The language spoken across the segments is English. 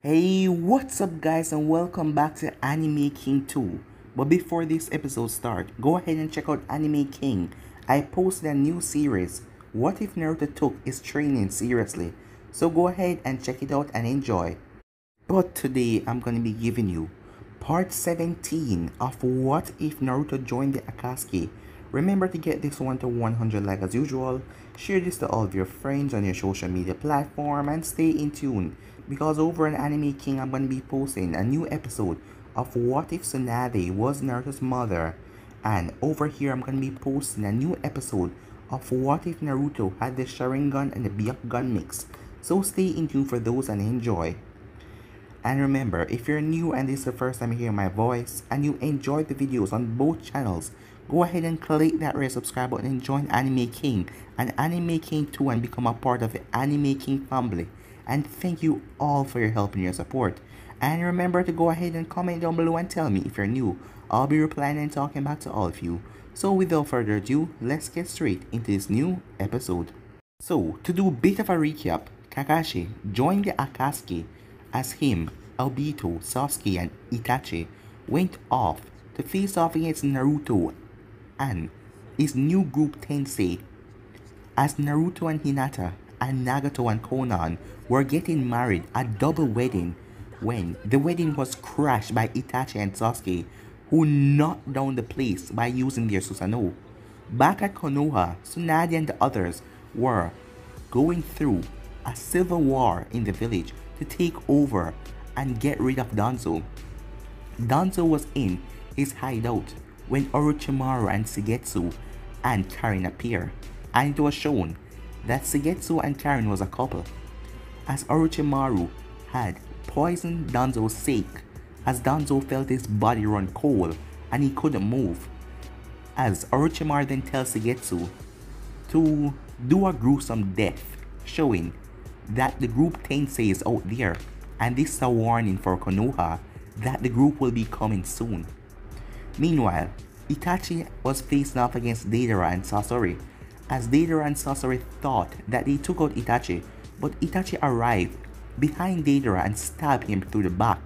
Hey, what's up guys and welcome back to Anime King 2. But before this episode starts, go ahead and check out Anime King. I posted a new series, What If Naruto Took His Training Seriously? So go ahead and check it out and enjoy. But today I'm going to be giving you part 17 of What If Naruto Joined the Akatsuki. Remember to get this one to 100 like as usual, share this to all of your friends on your social media platform and stay in tune because over on Anime King I'm going to be posting a new episode of What If Tsunade Was Naruto's Mother, and over here I'm going to be posting a new episode of What If Naruto Had the Sharingan and the Byakugan Mix. So stay in tune for those and enjoy. And remember, if you're new and this is the first time you hear my voice and you enjoy the videos on both channels, go ahead and click that red subscribe button and join Anime King and Anime King 2 and become a part of the Anime King family. And thank you all for your help and your support. And remember to go ahead and comment down below and tell me if you're new. I'll be replying and talking back to all of you. So without further ado, let's get straight into this new episode. So, to do a bit of a recap, Kakashi joined the Akatsuki as him, Obito, Sasuke, and Itachi went off to face off against Naruto and his new group Tensei, as Naruto and Hinata and Nagato and Konan were getting married, a double wedding, when the wedding was crashed by Itachi and Sasuke, who knocked down the place by using their Susanoo. Back at Konoha, Tsunade and the others were going through a civil war in the village to take over and get rid of Danzo. Danzo was in his hideout when Orochimaru and Shigetsu and Karin appeared, and it was shown that Shigetsu and Karin was a couple, as Orochimaru had poisoned Danzo's sake, as Danzo felt his body run cold and he couldn't move, as Orochimaru then tells Shigetsu to do a gruesome death, showing that the group Tensei is out there, and this is a warning for Konoha that the group will be coming soon. Meanwhile, Itachi was facing off against Deidara and Sasori, as Deidara and Sasori thought that they took out Itachi, but Itachi arrived behind Deidara and stabbed him through the back,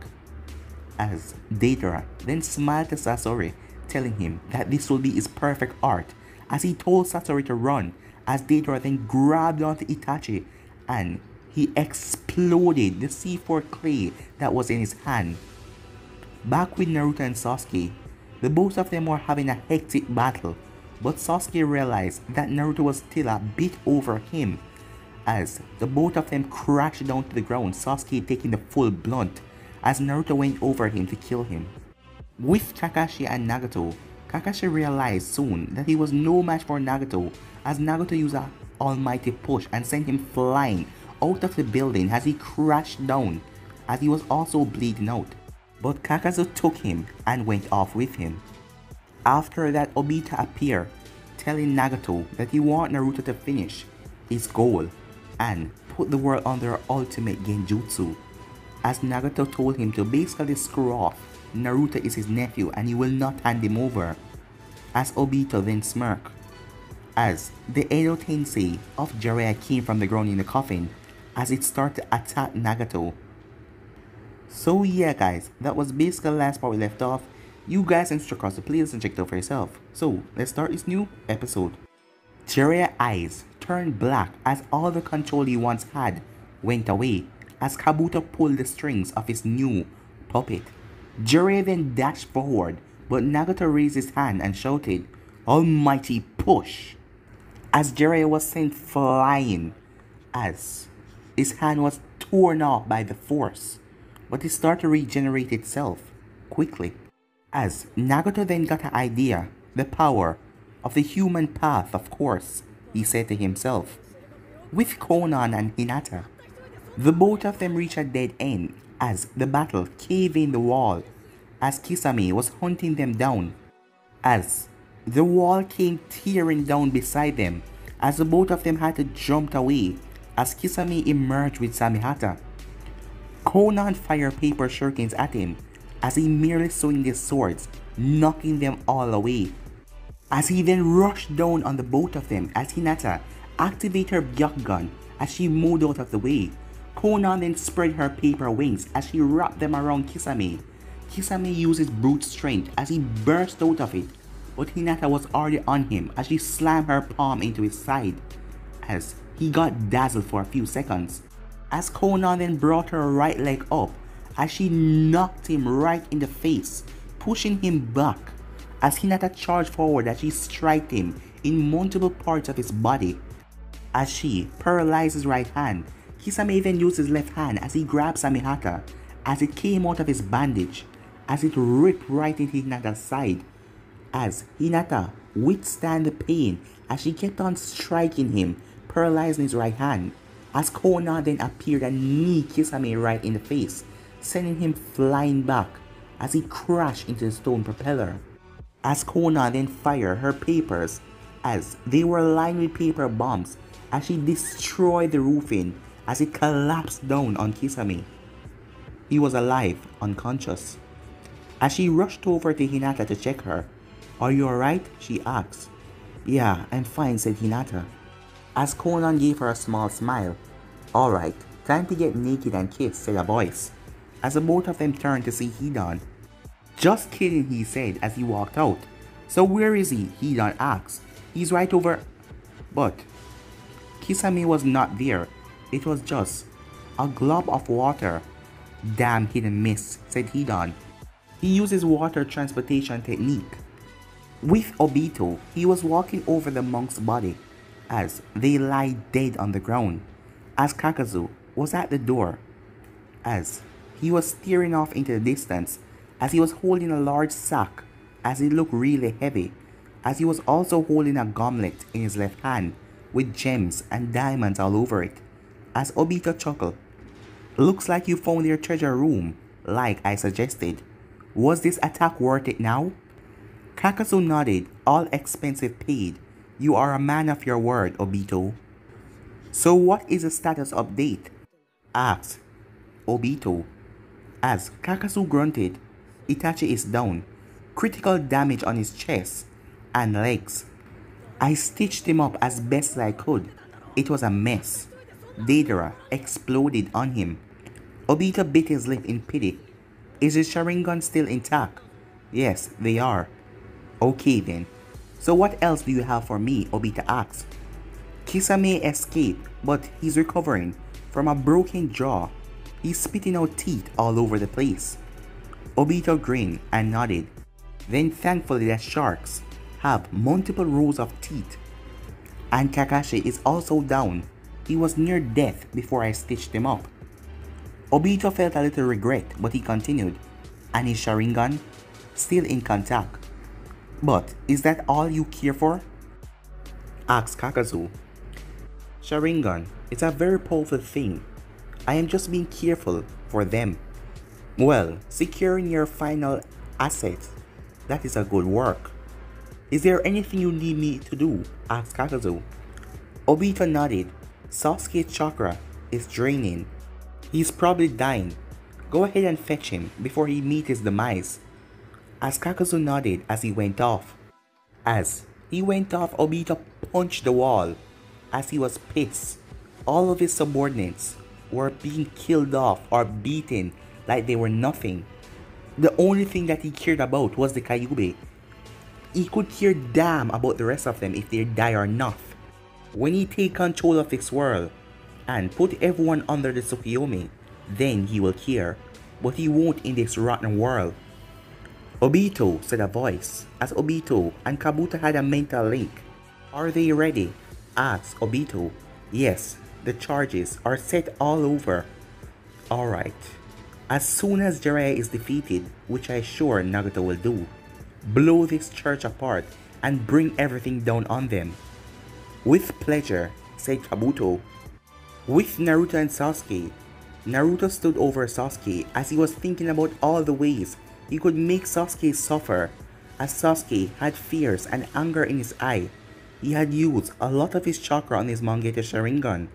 as Deidara then smiled to Sasori, telling him that this will be his perfect art, as he told Sasori to run, as Deidara then grabbed onto Itachi and he exploded the C4 clay that was in his hand. Back with Naruto and Sasuke, the both of them were having a hectic battle, but Sasuke realized that Naruto was still a bit over him, as the both of them crashed down to the ground, Sasuke taking the full blunt, as Naruto went over him to kill him. With Kakashi and Nagato, Kakashi realized soon that he was no match for Nagato, as Nagato used an almighty push and sent him flying out of the building as he crashed down, as he was also bleeding out. But Kakazo took him and went off with him. After that, Obito appeared, telling Nagato that he wanted Naruto to finish his goal and put the world under ultimate genjutsu, as Nagato told him to basically screw off. Naruto is his nephew and he will not hand him over, as Obito then smirked, as the Edo Tensei of Jiraiya came from the ground in the coffin as it started to attack Nagato. So yeah guys, that was basically the last part we left off. You guys can check across the playlist and check it out for yourself. So let's start this new episode. Jiraiya's eyes turned black as all the control he once had went away, as Kabuto pulled the strings of his new puppet. Jiraiya then dashed forward, but Nagato raised his hand and shouted, "Almighty push!" as Jiraiya was sent flying, as his hand was torn off by the force, but it started to regenerate itself quickly. As Nagato then got an idea, the power of the human path, of course, he said to himself. With Konan and Hinata, the both of them reached a dead end as the battle caved in the wall, as Kisame was hunting them down, as the wall came tearing down beside them, as the both of them had to jump away, as Kisame emerged with Samihata. Konan fired paper shurikens at him, as he merely swung his swords, knocking them all away. As he then rushed down on the both of them, as Hinata activated her Byakugan as she moved out of the way, Konan then spread her paper wings as she wrapped them around Kisame. Kisame uses brute strength as he burst out of it, but Hinata was already on him as she slammed her palm into his side, as he got dazzled for a few seconds. As Konan then brought her right leg up as she knocked him right in the face, pushing him back. As Hinata charged forward as she struck him in multiple parts of his body. As she paralyzed his right hand, Kisame then used his left hand as he grabbed Samehata as it came out of his bandage, as it ripped right into Hinata's side. As Hinata withstand the pain as she kept on striking him, paralyzing his right hand. As Konan then appeared and knee Kisame right in the face, sending him flying back as he crashed into the stone propeller. As Konan then fired her papers as they were lined with paper bombs as she destroyed the roofing as it collapsed down on Kisame. He was alive, unconscious. As she rushed over to Hinata to check her. "Are you alright?" she asked. "Yeah, I'm fine," said Hinata. As Konan gave her a small smile. "Alright, time to get naked and kiss," said a voice, as the both of them turned to see Hidan. "Just kidding," he said as he walked out. "So where is he?" Hidan asked. "He's right over..." But Kisame was not there. It was just a glob of water. "Damn hidden miss," said Hidan. He uses water transportation technique. With Obito, he was walking over the monk's body as they lie dead on the ground. As Kakazu was at the door, as he was staring off into the distance, as he was holding a large sack, as it looked really heavy, as he was also holding a gauntlet in his left hand with gems and diamonds all over it. As Obito chuckled, "Looks like you found your treasure room, like I suggested. Was this attack worth it now?" Kakazu nodded, "All expensive paid. You are a man of your word, Obito." "So what is the status update?" asked Obito. As Kakazu grunted, "Itachi is down. Critical damage on his chest and legs. I stitched him up as best as I could. It was a mess. Deidara exploded on him." Obito bit his lip in pity. "Is his Sharingan still intact?" "Yes, they are." "Okay then. So what else do you have for me?" Obito asked. "Kisame escaped, but he's recovering from a broken jaw. He's spitting out teeth all over the place." Obito grinned and nodded. Then thankfully that sharks have multiple rows of teeth. "And Kakashi is also down. He was near death before I stitched him up." Obito felt a little regret, but he continued. "And his Sharingan? Still in contact." "But is that all you care for?" asked Kakazu. "Sharingan, it's a very powerful thing. I am just being careful for them." "Well, securing your final asset, that is a good work. Is there anything you need me to do?" asked Kakazu. Obito nodded. "Sasuke's chakra is draining. He's probably dying. Go ahead and fetch him before he meets his demise." As Kakazu nodded as he went off. As he went off, Obito punched the wall as he was pissed. All of his subordinates were being killed off or beaten like they were nothing. The only thing that he cared about was the Kyuubi. He could care damn about the rest of them if they die or not. When he take control of this world and put everyone under the Tsukuyomi, then he will care, but he won't in this rotten world. "Obito," said a voice, as Obito and Kabuto had a mental link. "Are they ready?" asked Obito. "Yes, the charges are set all over." "Alright. As soon as Jiraiya is defeated, which I'm sure Nagato will do, blow this church apart and bring everything down on them." "With pleasure," said Kabuto. With Naruto and Sasuke, Naruto stood over Sasuke as he was thinking about all the ways he could make Sasuke suffer. As Sasuke had fears and anger in his eye, he had used a lot of his chakra on his Mangekyo Sharingan,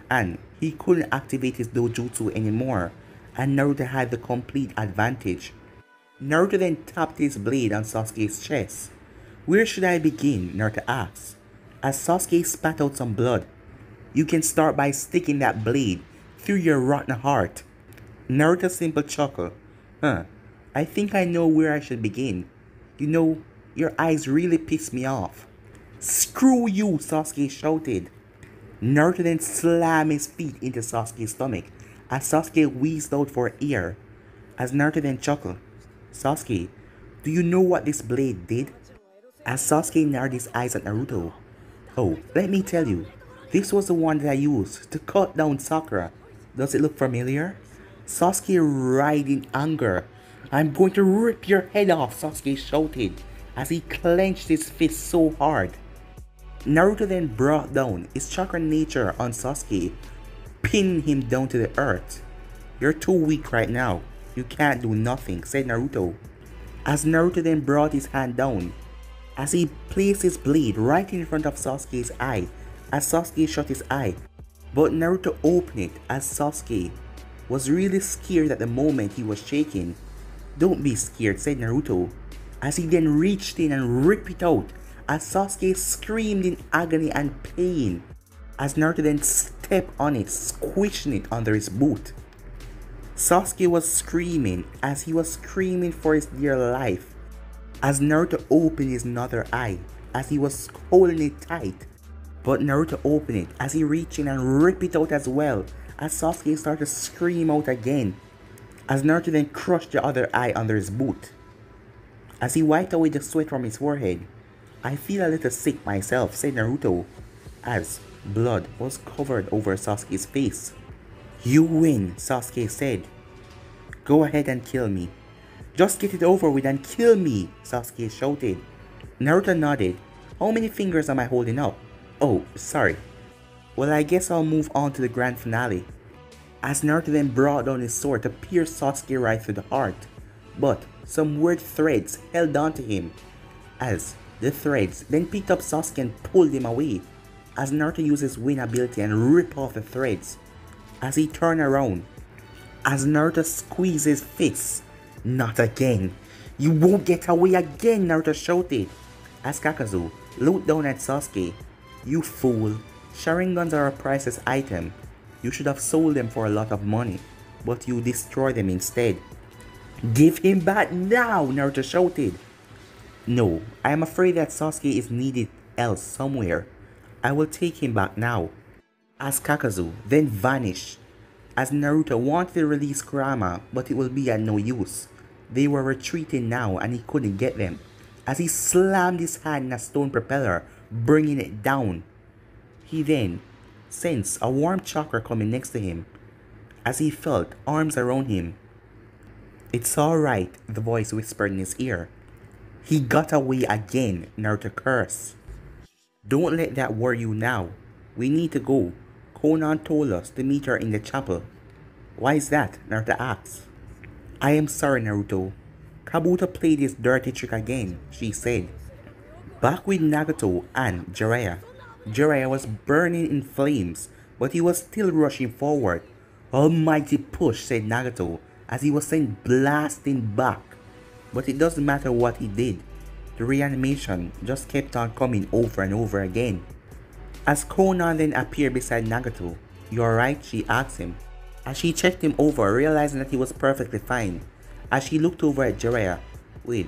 and he couldn't activate his dojutsu anymore, and Naruto had the complete advantage. Naruto then tapped his blade on Sasuke's chest. "Where should I begin?" Naruto asked. As Sasuke spat out some blood. "You can start by sticking that blade through your rotten heart. Naruto simple chuckle. Huh. I think I know where I should begin. You know, your eyes really piss me off. Screw you, Sasuke shouted. Naruto then slammed his feet into Sasuke's stomach as Sasuke wheezed out for air. As Naruto then chuckled, Sasuke, do you know what this blade did? As Sasuke narrowed his eyes at Naruto. Oh, let me tell you, this was the one that I used to cut down Sakura. Does it look familiar? Sasuke writhed in anger. I'm going to rip your head off, Sasuke shouted as he clenched his fist so hard. Naruto then brought down his chakra nature on Sasuke, pinning him down to the earth. You're too weak right now. You can't do nothing, said Naruto. As Naruto then brought his hand down, as he placed his blade right in front of Sasuke's eye, as Sasuke shut his eye. But Naruto opened it as Sasuke was really scared at the moment he was shaking. Don't be scared, said Naruto, as he then reached in and ripped it out, as Sasuke screamed in agony and pain, as Naruto then stepped on it, squishing it under his boot. Sasuke was screaming as he was screaming for his dear life, as Naruto opened his other eye, as he was holding it tight. But Naruto opened it as he reached in and ripped it out as well, as Sasuke started to scream out again, as Naruto then crushed the other eye under his boot. As he wiped away the sweat from his forehead, I feel a little sick myself, said Naruto, as blood was covered over Sasuke's face. You win, Sasuke said. Go ahead and kill me. Just get it over with and kill me, Sasuke shouted. Naruto nodded. How many fingers am I holding up? Oh, sorry. Well, I guess I'll move on to the grand finale. As Naruto then brought down his sword to pierce Sasuke right through the heart. But some weird threads held on to him, as the threads then picked up Sasuke and pulled him away, as Naruto used his wind ability and ripped off the threads. As he turned around, as Naruto squeezed his fists. Not again. You won't get away again, Naruto shouted, as Kakazu looked down at Sasuke. You fool. Sharingans are a priceless item. You should have sold them for a lot of money, but you destroyed them instead. Give him back now, Naruto shouted. No, I am afraid that Sasuke is needed else somewhere. I will take him back now. As Kakazu then vanished, as Naruto wanted to release Kurama, but it will be at no use. They were retreating now and he couldn't get them, as he slammed his hand in a stone propeller, bringing it down. He then sensed a warm chakra coming next to him, as he felt arms around him. It's alright, the voice whispered in his ear. He got away again, Naruto cursed. Don't let that worry you now. We need to go. Konan told us to meet her in the chapel. Why is that? Naruto asked. I am sorry, Naruto. Kabuto played his dirty trick again, she said. Back with Nagato and Jiraiya. Jiraiya was burning in flames, but he was still rushing forward. Almighty push, said Nagato, as he was sent blasting back. But it doesn't matter what he did. The reanimation just kept on coming over and over again. As Konan then appeared beside Nagato, you alright? She asked him, as she checked him over, realizing that he was perfectly fine. As she looked over at Jiraiya with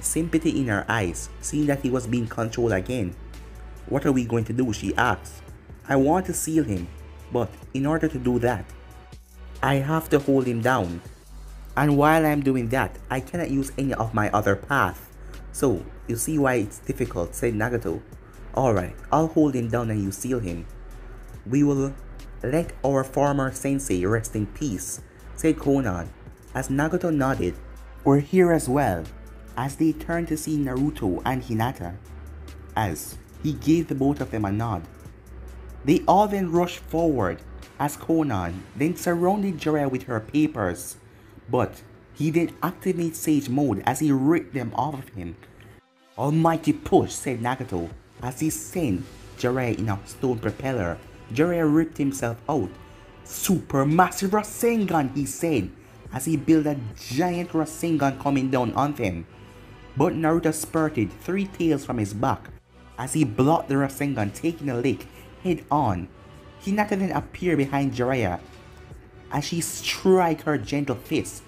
sympathy in her eyes, seeing that he was being controlled again. What are we going to do? She asked. I want to seal him, but in order to do that, I have to hold him down. And while I'm doing that, I cannot use any of my other path. So, you see why it's difficult, said Nagato. Alright, I'll hold him down and you seal him. We will let our former sensei rest in peace, said Konan, as Nagato nodded. We're here as well, as they turned to see Naruto and Hinata, as he gave the both of them a nod. They all then rushed forward, as Konan then surrounded Jiraiya with her papers, but he then activated Sage Mode as he ripped them off of him. Almighty push, said Nagato, as he sent Jiraiya in a stone propeller. Jiraiya ripped himself out. Supermassive Rasengan, he said, as he built a giant Rasengan coming down on them. But Naruto spurted 3 tails from his back, as he blocked the Rasengan, taking a lick head on. Hinata then appeared behind Jiraiya, as she struck her gentle fist,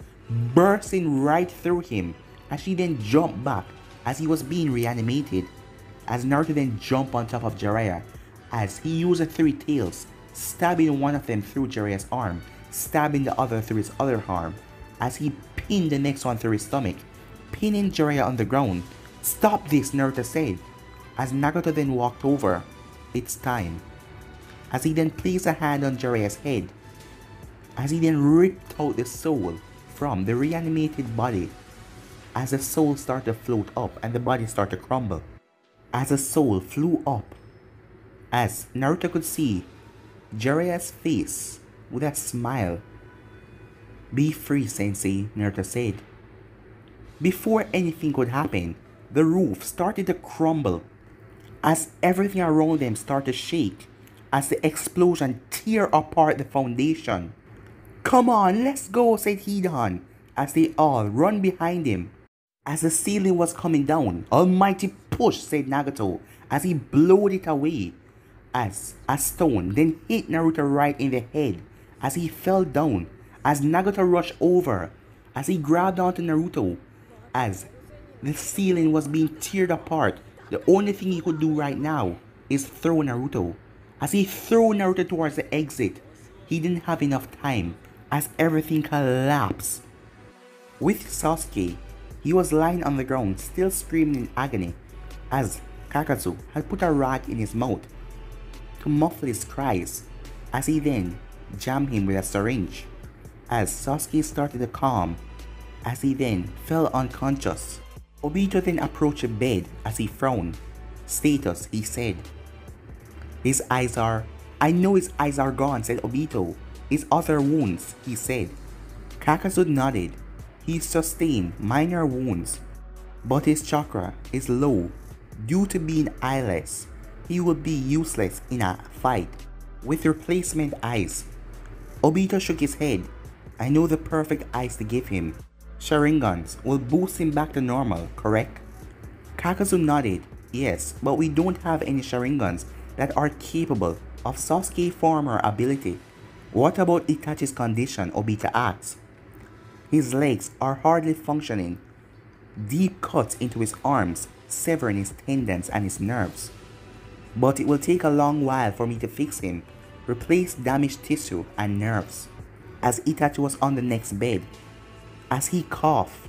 bursting right through him, as she then jumped back as he was being reanimated. As Naruto then jumped on top of Jiraiya, as he used the three tails, stabbing one of them through Jiraiya's arm, stabbing the other through his other arm, as he pinned the next one through his stomach, pinning Jiraiya on the ground. "Stop this," Naruto said, as Nagato then walked over. "It's time." As he then placed a hand on Jiraiya's head, as he then ripped out the soul from the reanimated body, as the soul started to float up and the body started to crumble. As the soul flew up, as Naruto could see Jiraiya's face with a smile. "Be free, Sensei," Naruto said. Before anything could happen, the roof started to crumble as everything around them started to shake as the explosion tear apart the foundation. "Come on, let's go," said Hidan as they all run behind him. As the ceiling was coming down, "Almighty push," said Nagato as he blowed it away, as a stone then hit Naruto right in the head as he fell down, as Nagato rushed over as he grabbed onto Naruto. As the ceiling was being teared apart, the only thing he could do right now is throw Naruto. As he threw Naruto towards the exit, he didn't have enough time as everything collapsed. With Sasuke, he was lying on the ground still screaming in agony as Kakazu had put a rag in his mouth to muffle his cries, as he then jammed him with a syringe. As Sasuke started to calm, as he then fell unconscious, Obito then approached the bed as he frowned. "Status," he said. "I know his eyes are gone," said Obito. "His other wounds," he said. Kakazu nodded. "He sustained minor wounds, but his chakra is low due to being eyeless. He would be useless in a fight with replacement eyes." Obito shook his head. "I know the perfect eyes to give him. Sharingans will boost him back to normal, correct?" Kakazu nodded. "Yes, but we don't have any Sharingans that are capable of Sasuke's former ability." "What about Itachi's condition?" Obito asked. "His legs are hardly functioning. Deep cuts into his arms, severing his tendons and his nerves. But it will take a long while for me to fix him, replace damaged tissue and nerves." As Itachi was on the next bed, as he coughed,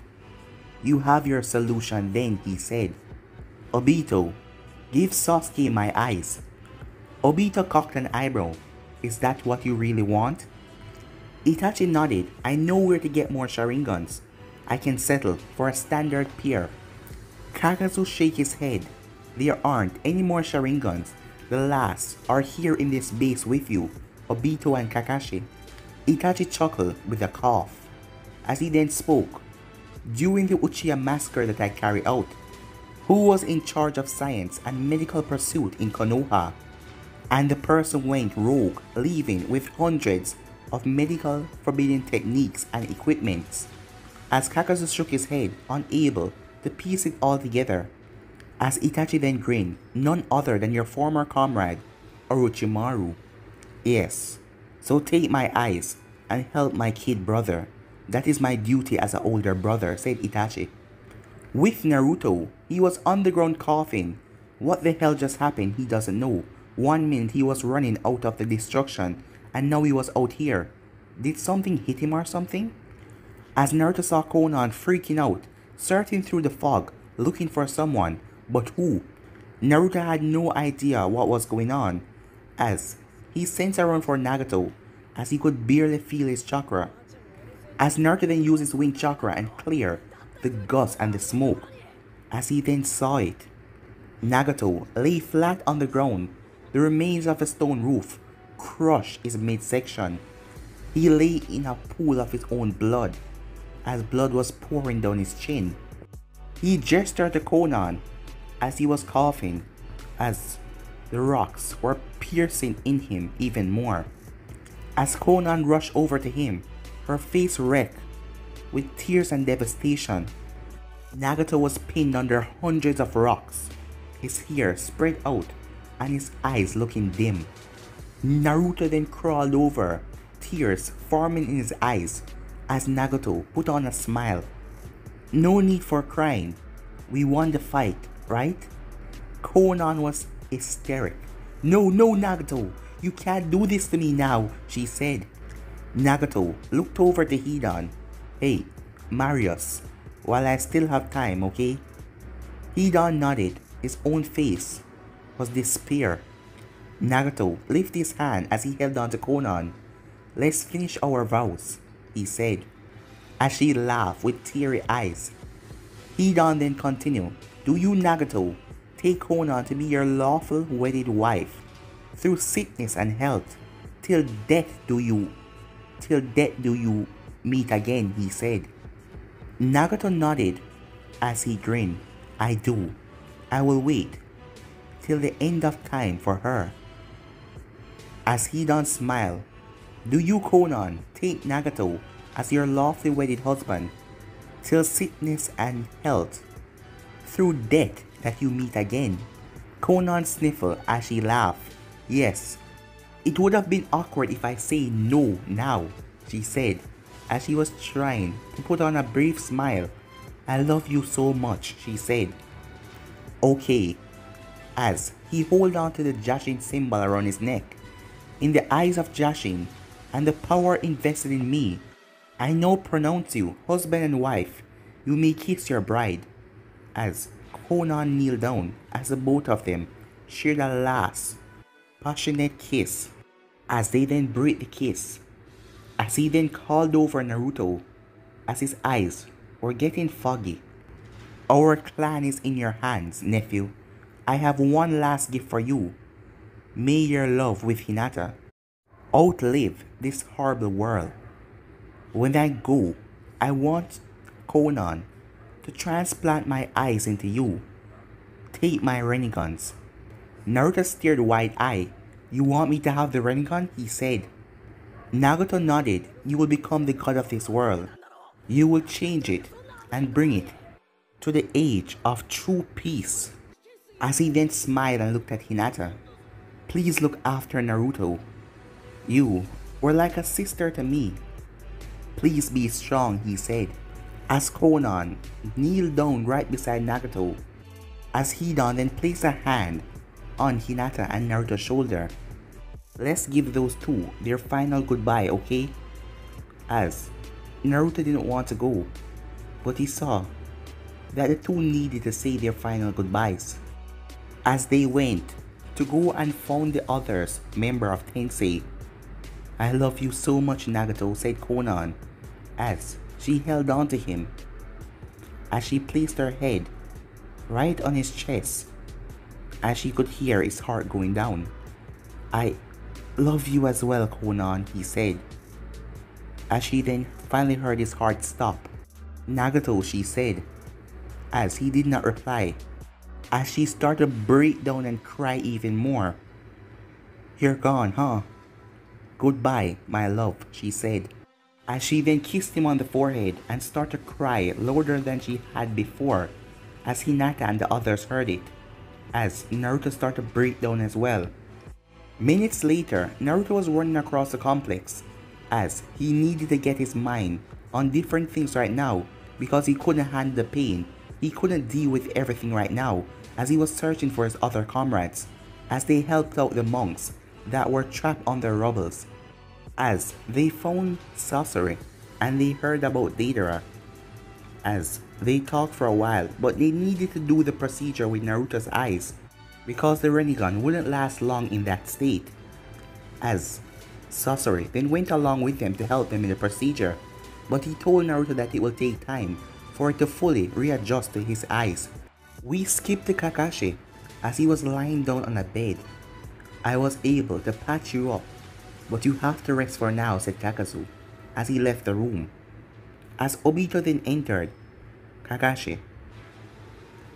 "You have your solution then," he said. "Obito, give Sasuke my eyes." Obito cocked an eyebrow. "Is that what you really want?" Itachi nodded. "I know where to get more Sharingans. I can settle for a standard pair." Kakazu shook his head. "There aren't any more Sharingans. The last are here in this base with you, Obito and Kakashi." Itachi chuckled with a cough. As he then spoke, "During the Uchiha massacre that I carried out, who was in charge of science and medical pursuit in Konoha? And the person went rogue, leaving with hundreds of medical forbidden techniques and equipments." As Kakazu shook his head, unable to piece it all together, as Itachi then grinned, "None other than your former comrade, Orochimaru." "Yes, so take my eyes and help my kid brother. That is my duty as an older brother," said Itachi. With Naruto, he was on the ground coughing. What the hell just happened, he doesn't know. 1 minute he was running out of the destruction, and now he was out here. Did something hit him or something? As Naruto saw Konan freaking out, searching through the fog, looking for someone, but who? Naruto had no idea what was going on, as he sensed around for Nagato, as he could barely feel his chakra. As Naruto then used his wing chakra and cleared the gust and the smoke, as he then saw it, Nagato lay flat on the ground. The remains of the stone roof crushed his midsection. He lay in a pool of his own blood, as blood was pouring down his chin. He gestured to Konan as he was coughing, as the rocks were piercing in him even more. As Konan rushed over to him, her face wrecked with tears and devastation. Nagato was pinned under hundreds of rocks, his hair spread out and his eyes looking dim. Naruto then crawled over tears forming in his eyes as Nagato put on a smile. No need for crying. We won the fight, right? Konan was hysteric. No, no, Nagato. You can't do this to me now, she said. Nagato looked over to Hidan. Hey, Marius, while I still have time, okay? Hidan nodded. His own face was despair. Nagato lifted his hand as he held on to Konan. Let's finish our vows, he said, as she laughed with teary eyes. Hidan then continued, do you, Nagato, take Konan to be your lawful wedded wife, through sickness and health, till death do you meet again, he said. Nagato nodded as he grinned. I do. I will wait till the end of time for her. As Hidan smiled, do you, Konan, take Nagato as your lawfully wedded husband, till sickness and health, through death that you meet again? Konan sniffled as she laughed. Yes, it would have been awkward if I say no now, she said, as she was trying to put on a brief smile. I love you so much, she said. Okay, as he held on to the Jashin symbol around his neck. In the eyes of Jashin and the power invested in me, I now pronounce you husband and wife. You may kiss your bride. As Konan kneeled down, as the both of them shared a last passionate kiss, as they then breathed the kiss, as he then called over Naruto, as his eyes were getting foggy. Our clan is in your hands, nephew. I have one last gift for you. May your love with Hinata outlive this horrible world. When I go, I want Konan to transplant my eyes into you. Take my Renegons. Naruto stared wide-eyed. You want me to have the Renegon? He said. Nagato nodded. You will become the god of this world. You will change it and bring it to the age of true peace. As he then smiled and looked at Hinata. Please look after Naruto. You were like a sister to me. Please be strong, he said, as Konan kneeled down right beside Nagato, as Hidan then placed a hand on Hinata and Naruto's shoulder. Let's give those two their final goodbye, okay? As Naruto didn't want to go, but he saw that the two needed to say their final goodbyes. As they went to go and found the others member of Tensei. I love you so much, Nagato, said Konan, as she held on to him, as she placed her head right on his chest, as she could hear his heart going down. I love you as well, Konan, he said, as she then finally heard his heart stop. Nagato, she said, as he did not reply, as she started to break down and cry even more. You're gone, huh? Goodbye, my love, she said, as she then kissed him on the forehead and started to cry louder than she had before, as Hinata and the others heard it, as Naruto started to break down as well. Minutes later, Naruto was running across the complex, as he needed to get his mind on different things right now because he couldn't handle the pain. He couldn't deal with everything right now, as he was searching for his other comrades, as they helped out the monks that were trapped on their rubbles, as they found Sasori and they heard about Deidara, as they talked for a while, but they needed to do the procedure with Naruto's eyes because the Rinnegan wouldn't last long in that state, as Sasori then went along with them to help them in the procedure, but he told Naruto that it will take time for it to fully readjust to his eyes. We skipped to Kakashi as he was lying down on a bed. I was able to patch you up, but you have to rest for now, said Kakazu as he left the room. As Obito then entered, Kakashi,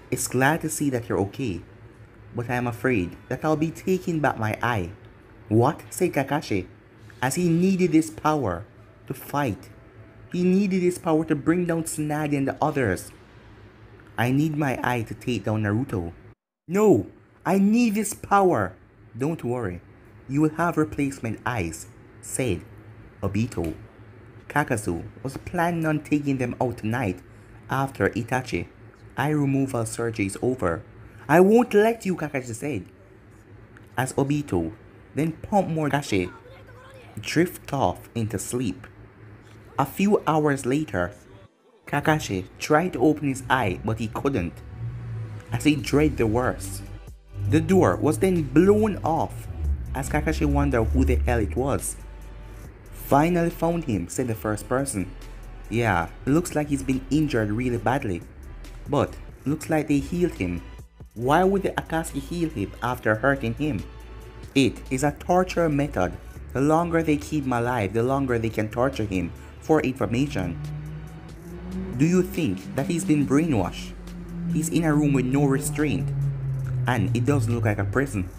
it's glad to see that you're okay, but I am afraid that I'll be taking back my eye. What? Said Kakashi, as he needed this power to fight. He needed this power to bring down Tsunade and the others. I need my eye to take down Naruto. No, I need this power. Don't worry, you will have replacement eyes, said Obito. Kakazu was planning on taking them out tonight after Itachi. Eye removal surgery is over. I won't let you, Kakashi said, as Obito then pumped more Kakashi drift off into sleep. A few hours later, Kakashi tried to open his eye but he couldn't, as he dreaded the worst. The door was then blown off as Kakashi wondered who the hell it was. Finally found him, said the first person. Yeah, looks like he's been injured really badly, but looks like they healed him. Why would the Akatsuki heal him after hurting him? It is a torture method. The longer they keep him alive, the longer they can torture him for information. Do you think that he's been brainwashed? He's in a room with no restraint, and it doesn't look like a prison.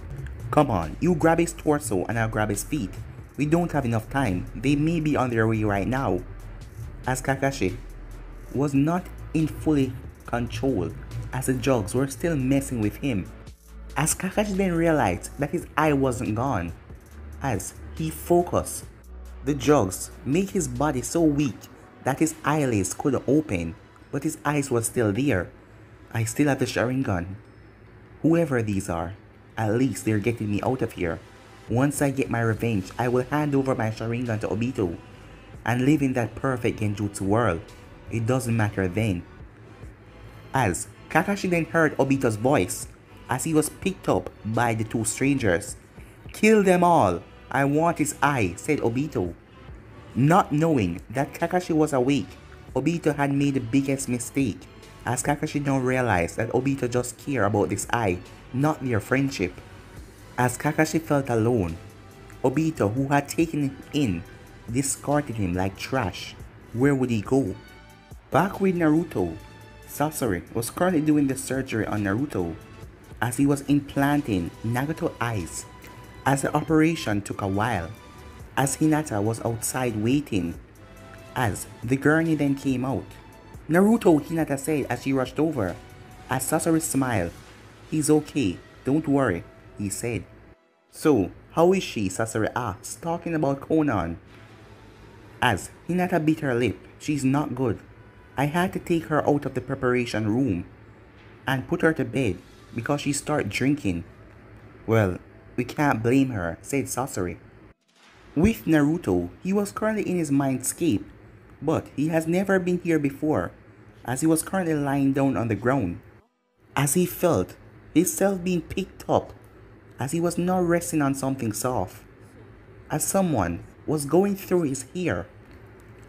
Come on, you grab his torso and I'll grab his feet. We don't have enough time. They may be on their way right now. As Kakashi was not in fully control, as the jugs were still messing with him. As Kakashi then realized that his eye wasn't gone, as he focused, the jugs made his body so weak that his eyelids couldn't open, but his eyes were still there. I still have the Sharingan. Whoever these are, at least they're getting me out of here. Once I get my revenge, I will hand over my Sharingan to Obito and live in that perfect Genjutsu world. It doesn't matter then. As Kakashi then heard Obito's voice as he was picked up by the two strangers. Kill them all. I want his eye, said Obito. Not knowing that Kakashi was awake, Obito had made the biggest mistake, as Kakashi now realized that Obito just cared about this eye, not their friendship. As Kakashi felt alone, Obito, who had taken him in, discarded him like trash. Where would he go? Back with Naruto, Sasori was currently doing the surgery on Naruto as he was implanting Nagato eyes, as the operation took a while, as Hinata was outside waiting, as the gurney then came out. Naruto, Hinata said as she rushed over, as Sasori smiled. He's okay, don't worry, he said. So, how is she? Sasori asked, talking about Konan. As Hinata bit her lip, she's not good. I had to take her out of the preparation room and put her to bed because she started drinking. Well, we can't blame her, said Sasori. With Naruto, he was currently in his mindscape, but he has never been here before, as he was currently lying down on the ground, as he felt himself being picked up, as he was now resting on something soft, as someone was going through his hair,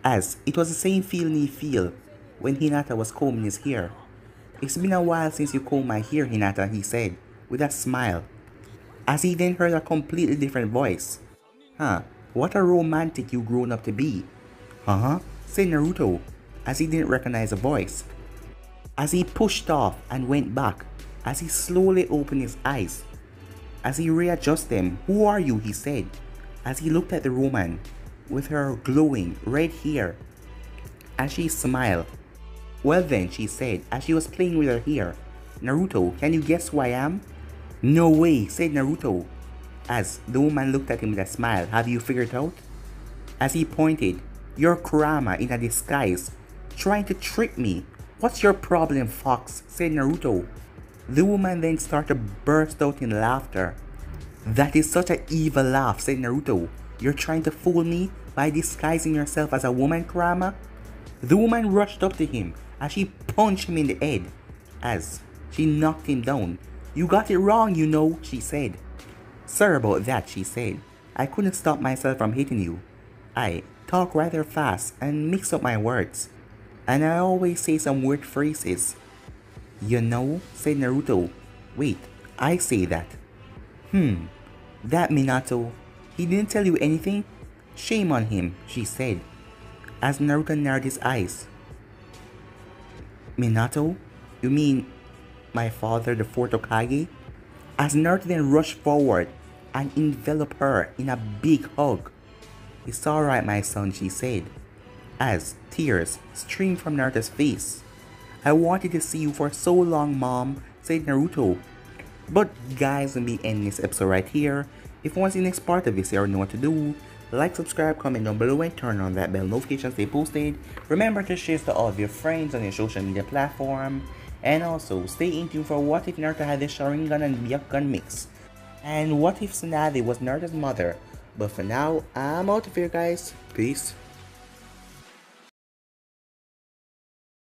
as it was the same feeling he felt when Hinata was combing his hair. It's been a while since you combed my hair, Hinata, he said, with a smile, as he then heard a completely different voice. Huh, what a romantic you grown up to be. Huh? Said Naruto, as he didn't recognize the voice. As he pushed off and went back, as he slowly opened his eyes. As he readjusted them, who are you? He said, as he looked at the woman with her glowing red hair, as she smiled. Well then, she said, as she was playing with her hair, Naruto, can you guess who I am? No way, said Naruto, as the woman looked at him with a smile. Have you figured out? As he pointed, you're Kurama in a disguise, trying to trick me. What's your problem, Fox? Said Naruto. The woman then started to burst out in laughter. That is such an evil laugh, said Naruto. You're trying to fool me by disguising yourself as a woman, Kurama? The woman rushed up to him as she punched him in the head, as she knocked him down. You got it wrong, you know, she said. Sorry about that, she said. I couldn't stop myself from hitting you. I talk rather fast and mix up my words, and I always say some weird phrases. You know, said Naruto. Wait, I say that. That Minato, he didn't tell you anything? Shame on him, she said, as Naruto narrowed his eyes. Minato? You mean my father, the fourth Hokage? As Naruto then rushed forward and enveloped her in a big hug. It's alright, my son, she said, as tears streamed from Naruto's face. I wanted to see you for so long, Mom, said Naruto. But guys, we'll be ending this episode right here. If you want to see the next part of this, you already know what to do. Like, subscribe, comment down below, and turn on that bell notification stay posted. Remember to share to all of your friends on your social media platform. And also, stay in tune for what if Naruto had the Sharingan and Byakugan mix. And what if Tsunade was Naruto's mother. But for now, I'm out of here, guys. Peace.